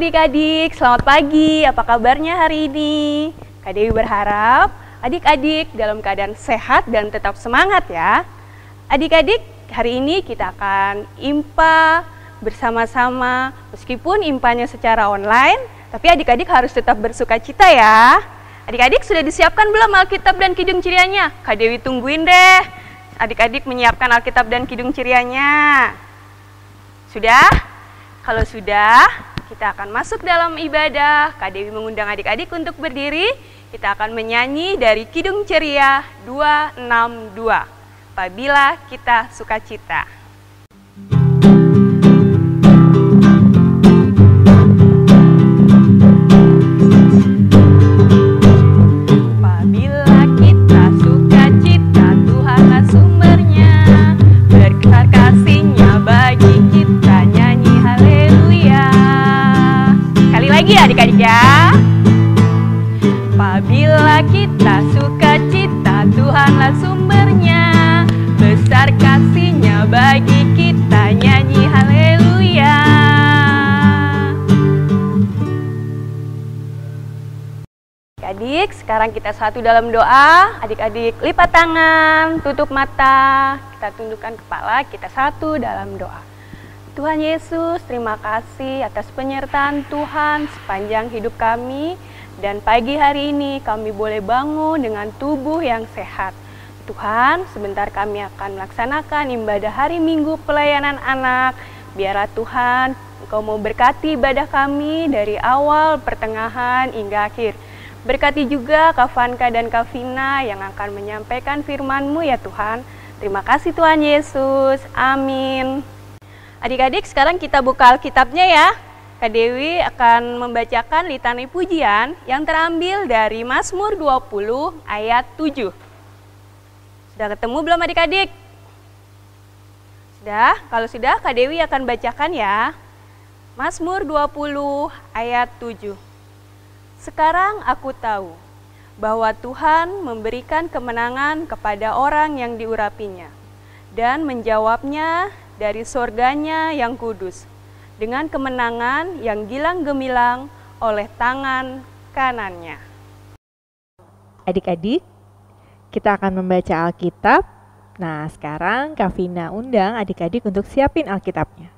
adik-adik, selamat pagi. Apa kabarnya hari ini? Kak Dewi berharap adik-adik dalam keadaan sehat dan tetap semangat ya. Adik-adik, hari ini kita akan IMPA bersama-sama. Meskipun IMPA-nya secara online, tapi adik-adik harus tetap bersukacita ya. Adik-adik sudah disiapkan belum Alkitab dan Kidung Cirianya? Kak Dewi tungguin deh. Adik-adik menyiapkan Alkitab dan Kidung Cirianya. Sudah? Kalau sudah, kita akan masuk dalam ibadah. Kak Dewi mengundang adik-adik untuk berdiri. Kita akan menyanyi dari Kidung Ceria 262. Apabila kita sukacita. Apabila kita sukacita, Tuhanlah sumbernya. Berkah kasih-Nya bagi kita, nyanyi haleluya. Sekali lagi adik-adik ya. Apabila kita sukacita, Tuhanlah sumbernya. Besar kasih-Nya bagi kita, nyanyi haleluya. Adik, sekarang kita satu dalam doa. Adik-adik lipat tangan, tutup mata, kita tundukkan kepala, kita satu dalam doa. Tuhan Yesus, terima kasih atas penyertaan Tuhan sepanjang hidup kami. Dan pagi hari ini kami boleh bangun dengan tubuh yang sehat. Tuhan, sebentar kami akan melaksanakan ibadah hari Minggu pelayanan anak. Biarlah Tuhan, Engkau mau berkati ibadah kami dari awal, pertengahan, hingga akhir. Berkati juga Kak Vanka dan Kak Vina yang akan menyampaikan firman-Mu ya Tuhan. Terima kasih Tuhan Yesus. Amin. Adik-adik, sekarang kita buka Alkitabnya ya. Kak Dewi akan membacakan litani pujian yang terambil dari Mazmur 20 ayat 7. Sudah ketemu belum adik-adik? Sudah? Kalau sudah, Kak Dewi akan bacakan ya. Mazmur 20 ayat 7. Sekarang aku tahu bahwa Tuhan memberikan kemenangan kepada orang yang diurapinya dan menjawabnya dari surganya yang kudus dengan kemenangan yang gilang gemilang oleh tangan kanannya. Adik-adik, kita akan membaca Alkitab. Nah, sekarang Kak Vina undang adik-adik untuk siapin Alkitabnya.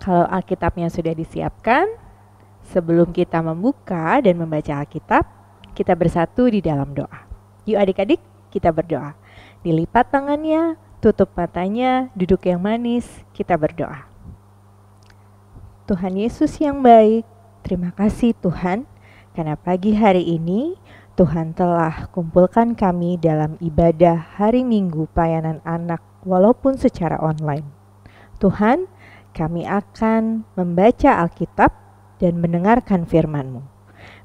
Kalau Alkitabnya sudah disiapkan, sebelum kita membuka dan membaca Alkitab, kita bersatu di dalam doa. Yuk adik-adik, kita berdoa. Dilipat tangannya, tutup matanya, duduk yang manis, kita berdoa. Tuhan Yesus yang baik, terima kasih Tuhan, karena pagi hari ini Tuhan telah kumpulkan kami dalam ibadah hari Minggu pelayanan anak walaupun secara online. Tuhan, kami akan membaca Alkitab dan mendengarkan firman-Mu.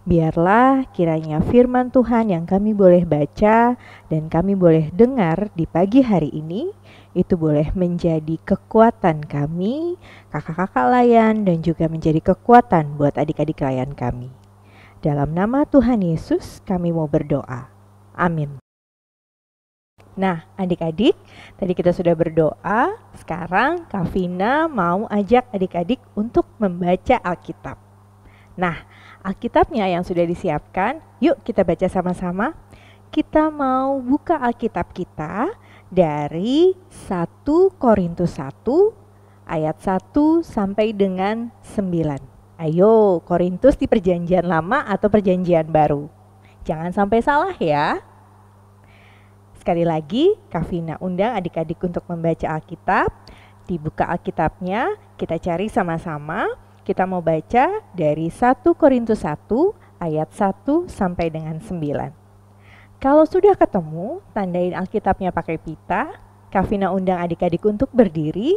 Biarlah kiranya firman Tuhan yang kami boleh baca dan kami boleh dengar di pagi hari ini, itu boleh menjadi kekuatan kami, kakak-kakak layan, dan juga menjadi kekuatan buat adik-adik layan kami. Dalam nama Tuhan Yesus kami mau berdoa. Amin. Nah adik-adik, tadi kita sudah berdoa, sekarang Kak Vina mau ajak adik-adik untuk membaca Alkitab. Nah, Alkitabnya yang sudah disiapkan, yuk kita baca sama-sama. Kita mau buka Alkitab kita dari 1 Korintus 1 ayat 1 sampai dengan 9. Ayo, Korintus di perjanjian lama atau perjanjian baru. Jangan sampai salah ya. Sekali lagi, Kak Vina undang adik-adik untuk membaca Alkitab. Dibuka Alkitabnya, kita cari sama-sama. Kita mau baca dari 1 Korintus 1 ayat 1 sampai dengan 9. Kalau sudah ketemu, tandain Alkitabnya pakai pita. Kak Vina undang adik-adik untuk berdiri.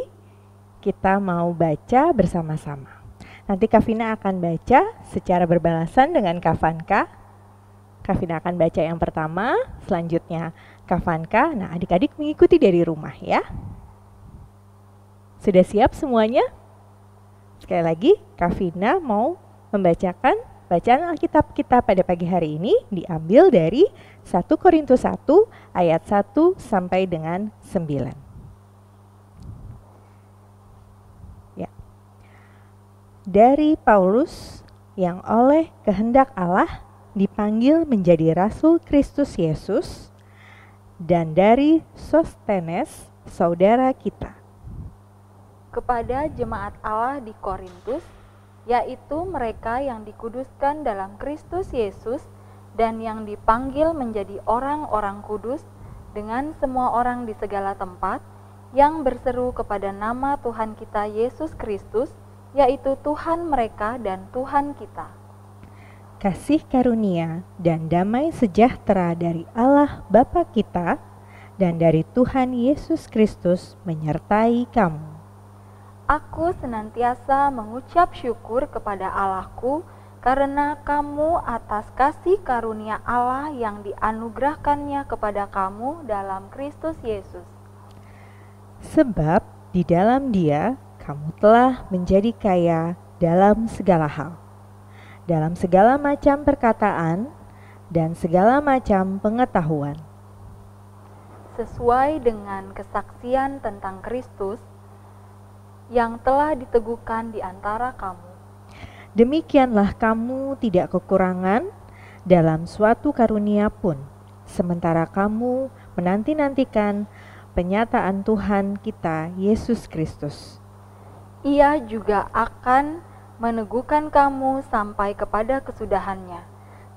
Kita mau baca bersama-sama. Nanti Kak Vina akan baca secara berbalasan dengan Kak Vanka. Kak Vina akan baca yang pertama, selanjutnya Kak Vanka. Nah, adik-adik mengikuti dari rumah ya. Sudah siap semuanya? Sekali lagi, Kak Vina mau membacakan bacaan Alkitab kita pada pagi hari ini diambil dari 1 Korintus 1 ayat 1 sampai dengan 9. dari Paulus yang oleh kehendak Allah dipanggil menjadi Rasul Kristus Yesus, dan dari Sostenes, saudara kita. Kepada jemaat Allah di Korintus, yaitu mereka yang dikuduskan dalam Kristus Yesus dan yang dipanggil menjadi orang-orang kudus dengan semua orang di segala tempat, yang berseru kepada nama Tuhan kita Yesus Kristus, yaitu Tuhan mereka dan Tuhan kita. Kasih karunia dan damai sejahtera dari Allah Bapa kita dan dari Tuhan Yesus Kristus menyertai kamu. Aku senantiasa mengucap syukur kepada Allahku karena kamu atas kasih karunia Allah yang dianugerahkannya kepada kamu dalam Kristus Yesus. Sebab di dalam Dia kamu telah menjadi kaya dalam segala hal, dalam segala macam perkataan dan segala macam pengetahuan. Sesuai dengan kesaksian tentang Kristus yang telah diteguhkan di antara kamu. Demikianlah kamu tidak kekurangan dalam suatu karunia pun, sementara kamu menanti-nantikan penyataan Tuhan kita Yesus Kristus. Ia juga akan meneguhkan kamu sampai kepada kesudahannya,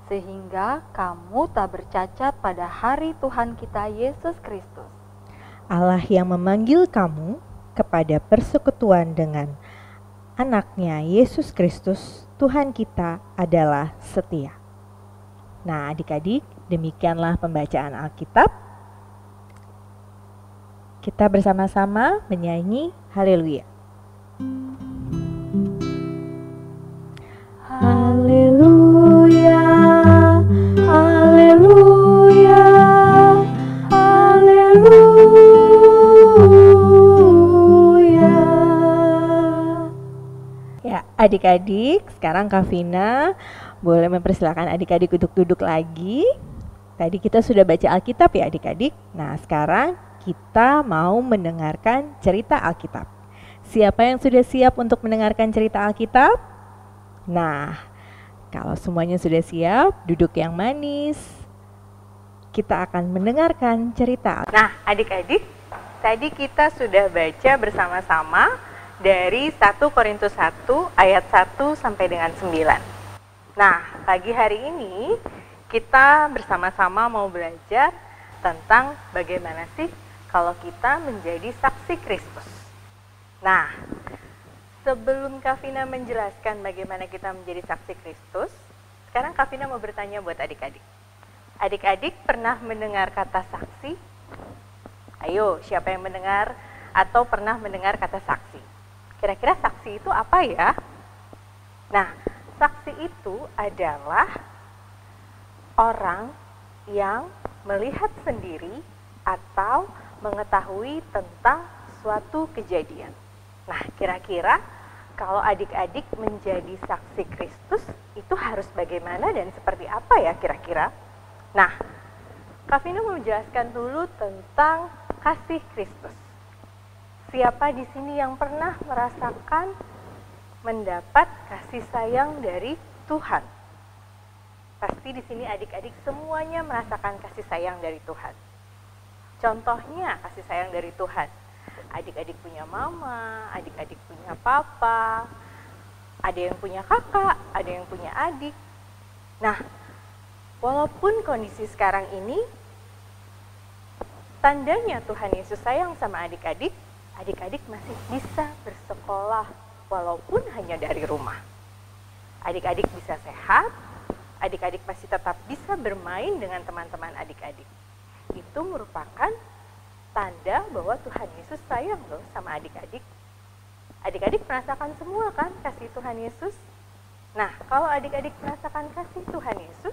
sehingga kamu tak bercacat pada hari Tuhan kita Yesus Kristus. Allah yang memanggil kamu kepada persekutuan dengan anaknya Yesus Kristus, Tuhan kita adalah setia. Nah, adik-adik, demikianlah pembacaan Alkitab. Kita bersama-sama menyanyi Haleluya. Haleluya, haleluya, haleluya. Ya, adik-adik, sekarang Kak Vina boleh mempersilakan adik-adik untuk duduk lagi. Tadi kita sudah baca Alkitab ya adik-adik. Nah, sekarang kita mau mendengarkan cerita Alkitab. Siapa yang sudah siap untuk mendengarkan cerita Alkitab? Nah, kalau semuanya sudah siap, duduk yang manis. Kita akan mendengarkan cerita. Nah, adik-adik, tadi kita sudah baca bersama-sama dari 1 Korintus 1 ayat 1 sampai dengan 9. Nah, pagi hari ini kita bersama-sama mau belajar tentang bagaimana sih kalau kita menjadi saksi Kristus. Nah, sebelum Kak Vina menjelaskan bagaimana kita menjadi saksi Kristus, sekarang Kak Vina mau bertanya buat adik-adik. Adik-adik pernah mendengar kata saksi? Ayo, siapa yang mendengar atau pernah mendengar kata saksi? Kira-kira saksi itu apa ya? Nah, saksi itu adalah orang yang melihat sendiri atau mengetahui tentang suatu kejadian. Nah, kira-kira kalau adik-adik menjadi saksi Kristus itu harus bagaimana dan seperti apa ya kira-kira? Nah, Kak Vina mau menjelaskan dulu tentang kasih Kristus. Siapa di sini yang pernah merasakan mendapat kasih sayang dari Tuhan? Pasti di sini adik-adik semuanya merasakan kasih sayang dari Tuhan. Contohnya kasih sayang dari Tuhan. Adik-adik punya mama, adik-adik punya papa, ada yang punya kakak, ada yang punya adik. Nah, walaupun kondisi sekarang ini, tandanya Tuhan Yesus sayang sama adik-adik, adik-adik masih bisa bersekolah walaupun hanya dari rumah. Adik-adik bisa sehat, adik-adik masih tetap bisa bermain dengan teman-teman adik-adik. Itu merupakan tanda bahwa Tuhan Yesus sayang loh sama adik-adik. Adik-adik merasakan semua kan kasih Tuhan Yesus? Nah, kalau adik-adik merasakan kasih Tuhan Yesus,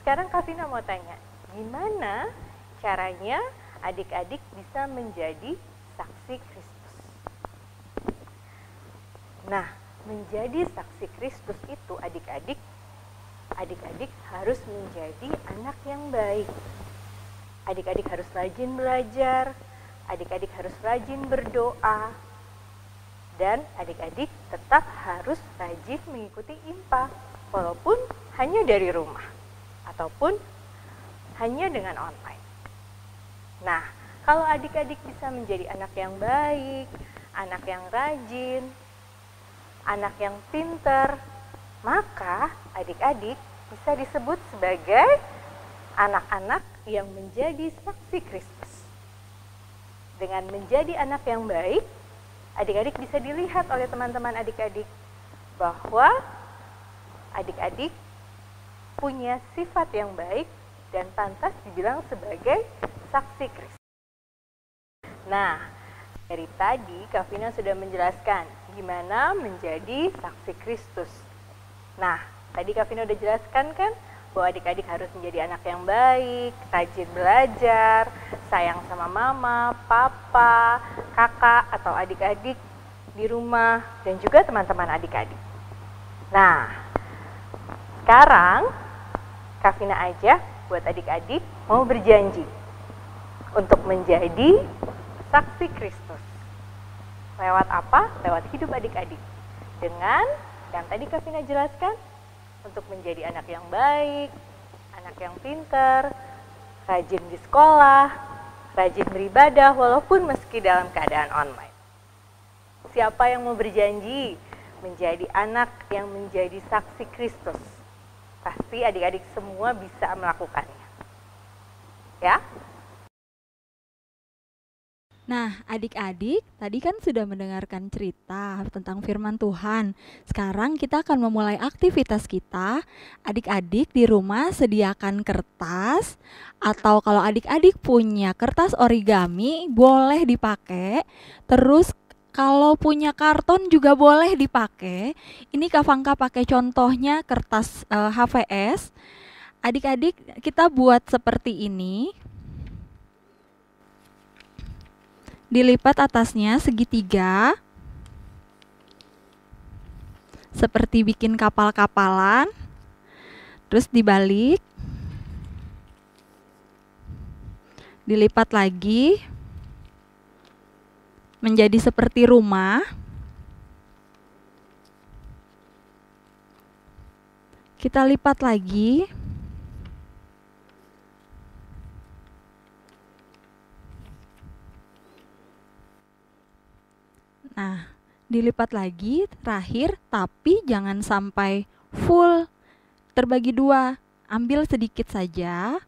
sekarang Kak Vina mau tanya, gimana caranya adik-adik bisa menjadi saksi Kristus? Nah, menjadi saksi Kristus itu adik-adik harus menjadi anak yang baik. Adik-adik harus rajin belajar, adik-adik harus rajin berdoa. Dan adik-adik tetap harus rajin mengikuti IMPA, walaupun hanya dari rumah ataupun hanya dengan online. Nah, kalau adik-adik bisa menjadi anak yang baik, anak yang rajin, anak yang pinter, maka adik-adik bisa disebut sebagai anak-anak yang menjadi saksi Kristus. Dengan menjadi anak yang baik, adik-adik bisa dilihat oleh teman-teman adik-adik bahwa adik-adik punya sifat yang baik dan pantas dibilang sebagai saksi Kristus. Nah, dari tadi Kak Vina sudah menjelaskan gimana menjadi saksi Kristus. Nah, tadi Kak Vina udah jelaskan kan bahwa adik-adik harus menjadi anak yang baik, rajin belajar, sayang sama mama, papa, kakak, atau adik-adik di rumah, dan juga teman-teman adik-adik. Nah, sekarang Kak Vina aja buat adik-adik mau berjanji untuk menjadi saksi Kristus. Lewat apa? Lewat hidup adik-adik. Dengan yang tadi Kak Vina jelaskan, untuk menjadi anak yang baik, anak yang pintar, rajin di sekolah, rajin beribadah walaupun meski dalam keadaan online. Siapa yang mau berjanji menjadi anak yang menjadi saksi Kristus? Pasti adik-adik semua bisa melakukannya. Ya? Nah, adik-adik, tadi kan sudah mendengarkan cerita tentang firman Tuhan. Sekarang kita akan memulai aktivitas kita. Adik-adik di rumah sediakan kertas, atau kalau adik-adik punya kertas origami boleh dipakai. Terus kalau punya karton juga boleh dipakai. Ini Kak Fangka pakai contohnya kertas HVS. Adik-adik kita buat seperti ini. Dilipat atasnya segitiga, seperti bikin kapal-kapalan, terus dibalik, dilipat lagi, menjadi seperti rumah. Kita lipat lagi, nah, dilipat lagi terakhir, tapi jangan sampai full terbagi dua. Ambil sedikit saja.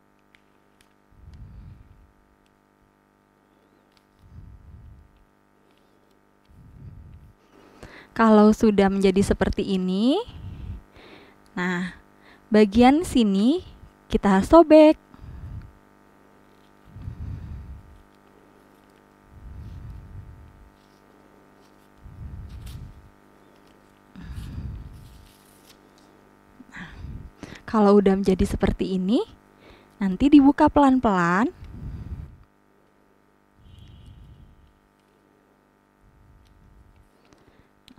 Kalau sudah menjadi seperti ini, nah, bagian sini kita sobek. Kalau udah menjadi seperti ini, nanti dibuka pelan-pelan.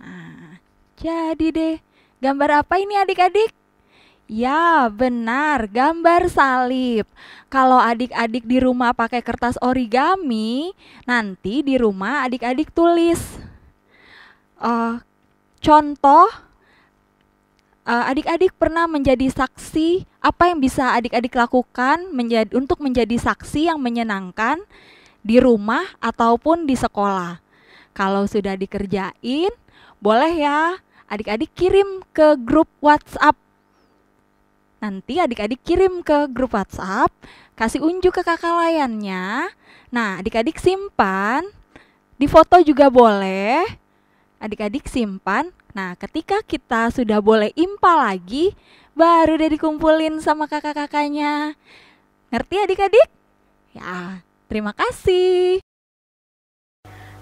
Nah, jadi deh. Gambar apa ini adik-adik? Ya, benar, gambar salib. Kalau adik-adik di rumah pakai kertas origami, nanti di rumah adik-adik tulis contoh. Adik-adik pernah menjadi saksi, apa yang bisa adik-adik lakukan untuk menjadi saksi yang menyenangkan di rumah ataupun di sekolah. Kalau sudah dikerjain, boleh ya adik-adik kirim ke grup WhatsApp. Nanti adik-adik kirim ke grup WhatsApp, kasih unjuk ke kakak layannya. Nah, adik-adik simpan, di foto juga boleh. Adik-adik simpan. Nah, ketika kita sudah boleh IMPA lagi, baru deh dikumpulin sama kakak-kakaknya. Ngerti adik-adik? Ya, terima kasih.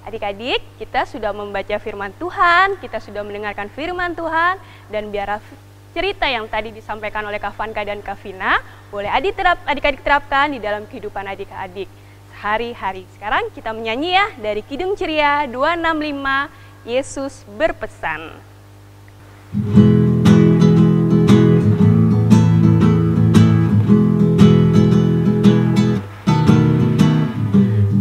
Adik-adik, kita sudah membaca firman Tuhan, kita sudah mendengarkan firman Tuhan, dan biar cerita yang tadi disampaikan oleh Kak Vanka dan Kak Vina, boleh adik-adik terapkan di dalam kehidupan adik-adik sehari-hari. Sekarang kita menyanyi ya, dari Kidung Ceria 265, Yesus berpesan.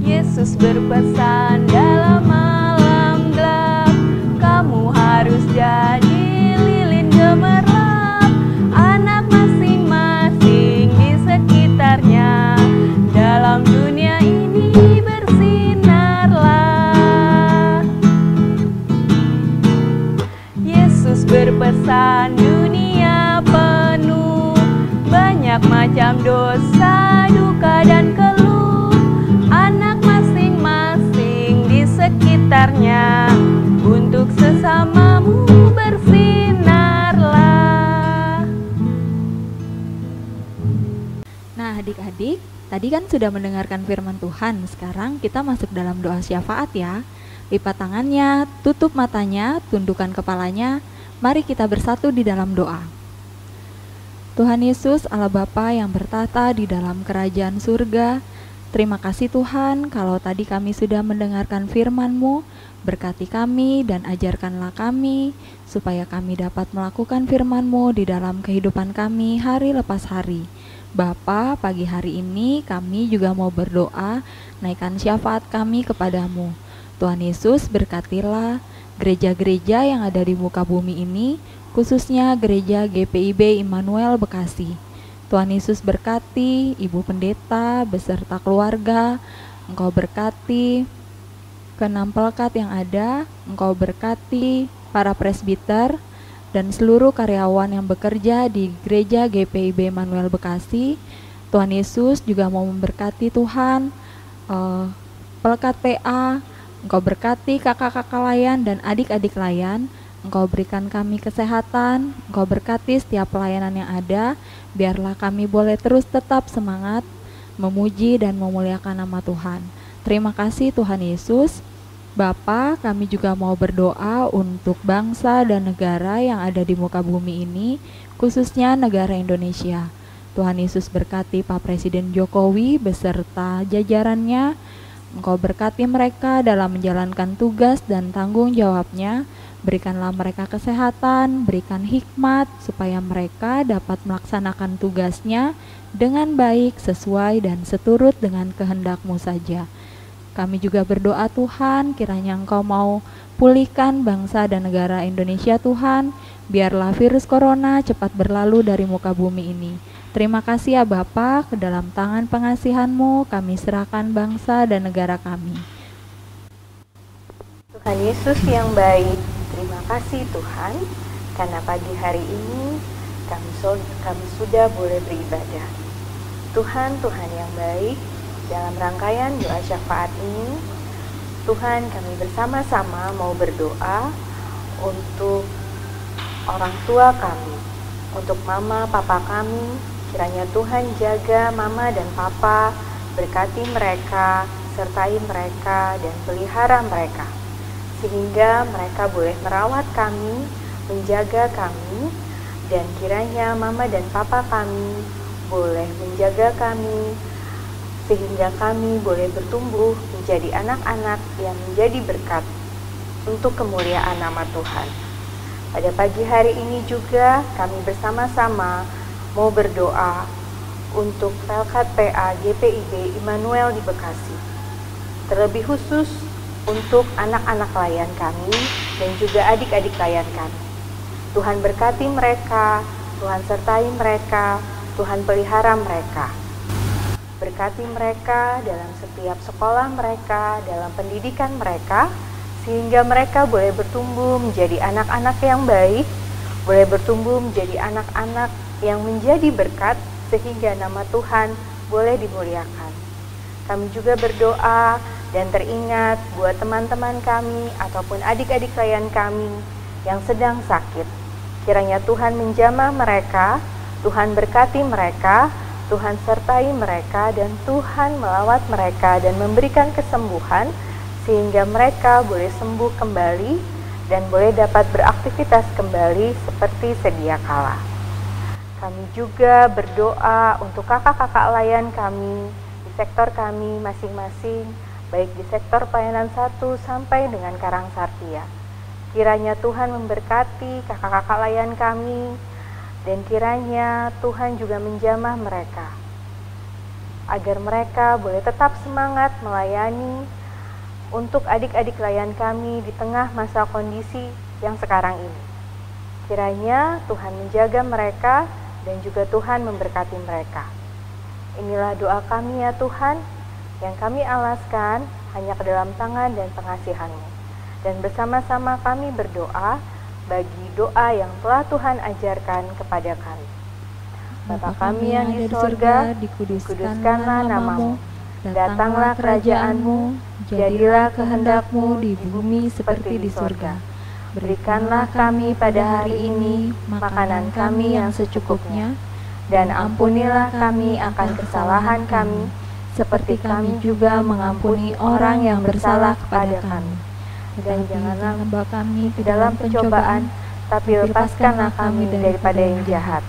Yesus berpesan dalam malam gelap, Tadi kan sudah mendengarkan firman Tuhan, sekarang kita masuk dalam doa syafaat ya. Lipat tangannya, tutup matanya, tundukkan kepalanya. Mari kita bersatu di dalam doa. Tuhan Yesus, Allah Bapa yang bertata di dalam kerajaan surga, terima kasih Tuhan kalau tadi kami sudah mendengarkan firman-Mu. Berkati kami dan ajarkanlah kami supaya kami dapat melakukan firman-Mu di dalam kehidupan kami hari lepas hari. Bapa, pagi hari ini kami juga mau berdoa, naikkan syafaat kami kepadamu. Tuhan Yesus, berkatilah gereja-gereja yang ada di muka bumi ini, khususnya gereja GPIB Immanuel Bekasi. Tuhan Yesus berkati Ibu Pendeta beserta keluarga, Engkau berkati ke-6 pelekat yang ada, Engkau berkati para presbiter dan seluruh karyawan yang bekerja di gereja GPIB Immanuel Bekasi. Tuhan Yesus juga mau memberkati Tuhan, pelekat PA, Engkau berkati kakak-kakak layan dan adik-adik layan. Engkau berikan kami kesehatan, Engkau berkati setiap pelayanan yang ada, biarlah kami boleh terus tetap semangat, memuji dan memuliakan nama Tuhan. Terima kasih Tuhan Yesus. Bapa, kami juga mau berdoa untuk bangsa dan negara yang ada di muka bumi ini, khususnya negara Indonesia. Tuhan Yesus berkati Pak Presiden Jokowi beserta jajarannya. Engkau berkati mereka dalam menjalankan tugas dan tanggung jawabnya. Berikanlah mereka kesehatan, berikan hikmat supaya mereka dapat melaksanakan tugasnya dengan baik, sesuai dan seturut dengan kehendak-Mu saja. Kami juga berdoa Tuhan, kiranya Engkau mau pulihkan bangsa dan negara Indonesia Tuhan, biarlah virus corona cepat berlalu dari muka bumi ini. Terima kasih ya Bapa, ke dalam tangan pengasihan-Mu kami serahkan bangsa dan negara kami. Tuhan Yesus yang baik, terima kasih Tuhan, karena pagi hari ini kami sudah boleh beribadah. Tuhan yang baik, dalam rangkaian doa syafaat ini, Tuhan kami bersama-sama mau berdoa untuk orang tua kami, untuk mama papa kami. Kiranya Tuhan jaga mama dan papa, berkati mereka, sertai mereka dan pelihara mereka, sehingga mereka boleh merawat kami, menjaga kami, dan kiranya mama dan papa kami boleh menjaga kami, sehingga kami boleh bertumbuh menjadi anak-anak yang menjadi berkat untuk kemuliaan nama Tuhan. Pada pagi hari ini juga kami bersama-sama mau berdoa untuk Pelkat PA GPIB Immanuel di Bekasi. Terlebih khusus untuk anak-anak layan kami dan juga adik-adik layan kami. Tuhan berkati mereka, Tuhan sertai mereka, Tuhan pelihara mereka. Berkati mereka dalam setiap sekolah mereka, dalam pendidikan mereka, sehingga mereka boleh bertumbuh menjadi anak-anak yang baik, boleh bertumbuh menjadi anak-anak yang menjadi berkat, sehingga nama Tuhan boleh dimuliakan. Kami juga berdoa dan teringat buat teman-teman kami ataupun adik-adik layan kami yang sedang sakit. Kiranya Tuhan menjamah mereka, Tuhan berkati mereka, Tuhan sertai mereka, dan Tuhan melawat mereka dan memberikan kesembuhan, sehingga mereka boleh sembuh kembali dan boleh dapat beraktivitas kembali seperti sedia kala. Kami juga berdoa untuk kakak-kakak layan kami di sektor kami masing-masing, baik di sektor pelayanan 1 sampai dengan Karangsartia. Kiranya Tuhan memberkati kakak-kakak layan kami, dan kiranya Tuhan juga menjamah mereka, agar mereka boleh tetap semangat melayani untuk adik-adik layan kami di tengah masa kondisi yang sekarang ini. Kiranya Tuhan menjaga mereka dan juga Tuhan memberkati mereka. Inilah doa kami ya Tuhan, yang kami alaskan hanya ke dalam tangan dan pengasihan-Mu. Dan bersama-sama kami berdoa bagi doa yang telah Tuhan ajarkan kepada kami. Bapa kami yang di sorga, dikuduskanlah nama-Mu, datanglah kerajaan-Mu, jadilah kehendak-Mu di bumi seperti di sorga. Berikanlah kami pada hari ini makanan kami yang secukupnya, dan ampunilah kami akan kesalahan kami, seperti kami juga mengampuni orang yang bersalah kepada kami. Dan janganlah membawa kami ke dalam pencobaan, tapi lepaskanlah kami daripada yang jahat.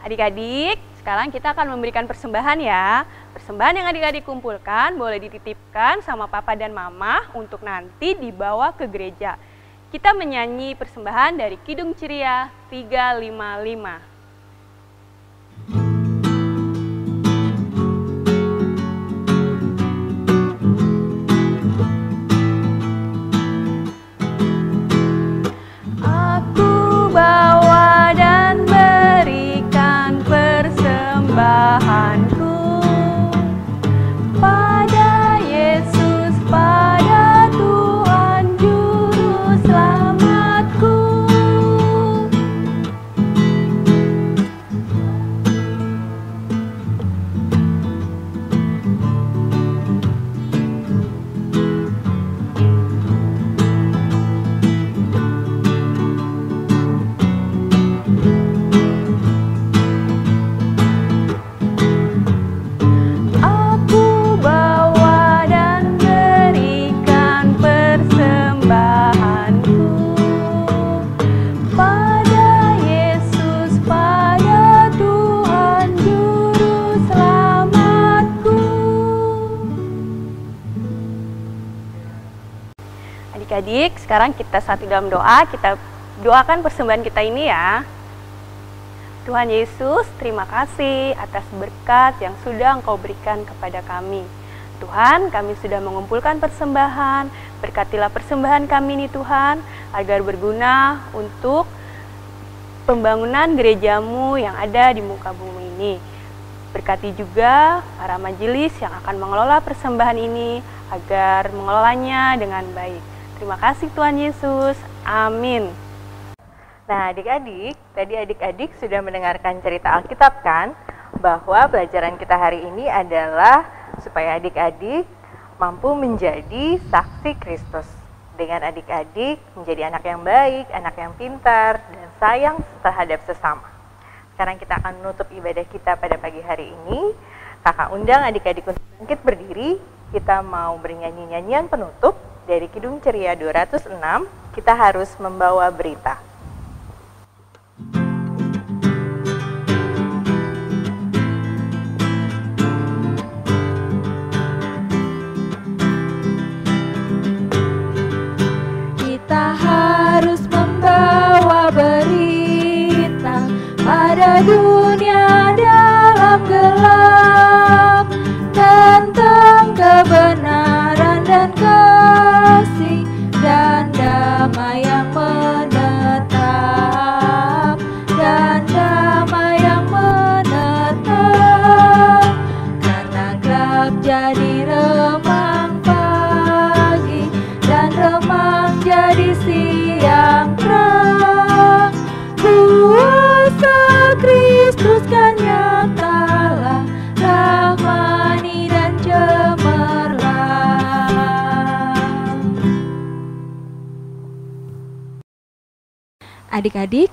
Adik-adik, sekarang kita akan memberikan persembahan ya. Persembahan yang adik-adik kumpulkan boleh dititipkan sama papa dan mama untuk nanti dibawa ke gereja. Kita menyanyi persembahan dari Kidung Ceria 355. Persembahanku pada Yesus, pada Tuhan Juru Selamatku. Adik-adik, sekarang kita satu dalam doa, kita doakan persembahan kita ini ya. Tuhan Yesus, terima kasih atas berkat yang sudah Engkau berikan kepada kami. Tuhan, kami sudah mengumpulkan persembahan, berkatilah persembahan kami nih Tuhan, agar berguna untuk pembangunan gerejamu yang ada di muka bumi ini. Berkati juga para majelis yang akan mengelola persembahan ini, agar mengelolanya dengan baik. Terima kasih Tuhan Yesus. Amin. Nah adik-adik, tadi adik-adik sudah mendengarkan cerita Alkitab kan? Bahwa pelajaran kita hari ini adalah supaya adik-adik mampu menjadi saksi Kristus. Dengan adik-adik menjadi anak yang baik, anak yang pintar, dan sayang terhadap sesama. Sekarang kita akan menutup ibadah kita pada pagi hari ini. Kakak undang adik-adik untuk bangkit berdiri. Kita mau bernyanyi nyanyian penutup dari Kidung Ceria 206. Kita harus membawa berita. Kita harus membawa berita pada dunia dalam gelap tentang kebenaran dan kasih dan damai yang menetap, dan damai yang menetap. Karena gelap jadi remang pagi dan remang jadi siang terang. Kuasa Kristus kan nyatalah, rahmani dan cemerlang. Adik-adik,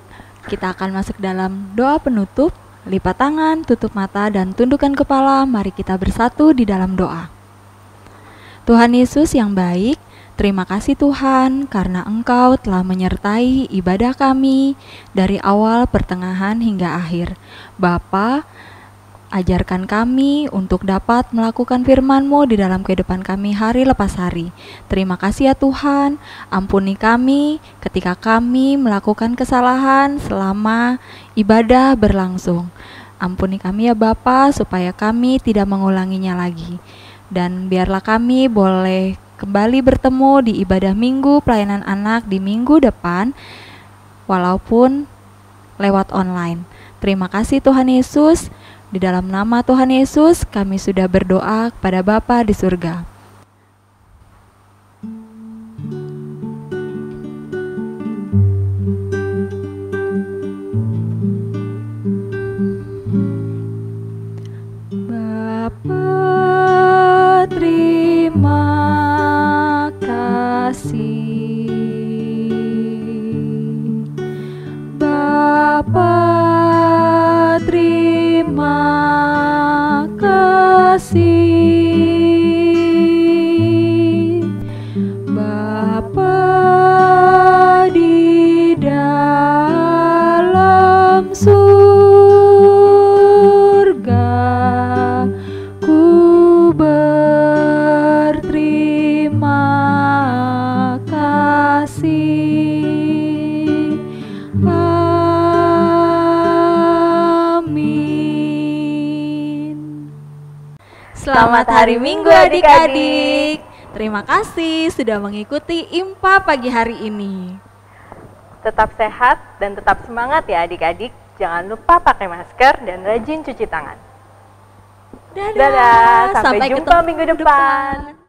kita akan masuk dalam doa penutup. Lipat tangan, tutup mata, dan tundukkan kepala. Mari kita bersatu di dalam doa. Tuhan Yesus yang baik, terima kasih Tuhan karena Engkau telah menyertai ibadah kami dari awal, pertengahan, hingga akhir. Bapa, ajarkan kami untuk dapat melakukan firman-Mu di dalam kehidupan kami hari lepas hari. Terima kasih ya Tuhan, ampuni kami ketika kami melakukan kesalahan selama ibadah berlangsung. Ampuni kami ya Bapa, supaya kami tidak mengulanginya lagi. Dan biarlah kami boleh kembali bertemu di ibadah minggu pelayanan anak di minggu depan, walaupun lewat online. Terima kasih Tuhan Yesus. Di dalam nama Tuhan Yesus kami sudah berdoa kepada Bapa di surga. Bapa, terima kasih. Bapa, terima kasih. Bapa di dalam surga, ku berterima kasih. Amin. Selamat hari Minggu adik-adik. Terima kasih sudah mengikuti IMPA pagi hari ini. Tetap sehat dan tetap semangat ya adik-adik. Jangan lupa pakai masker dan rajin cuci tangan. Dadah, Dadah, sampai jumpa ketemu minggu depan.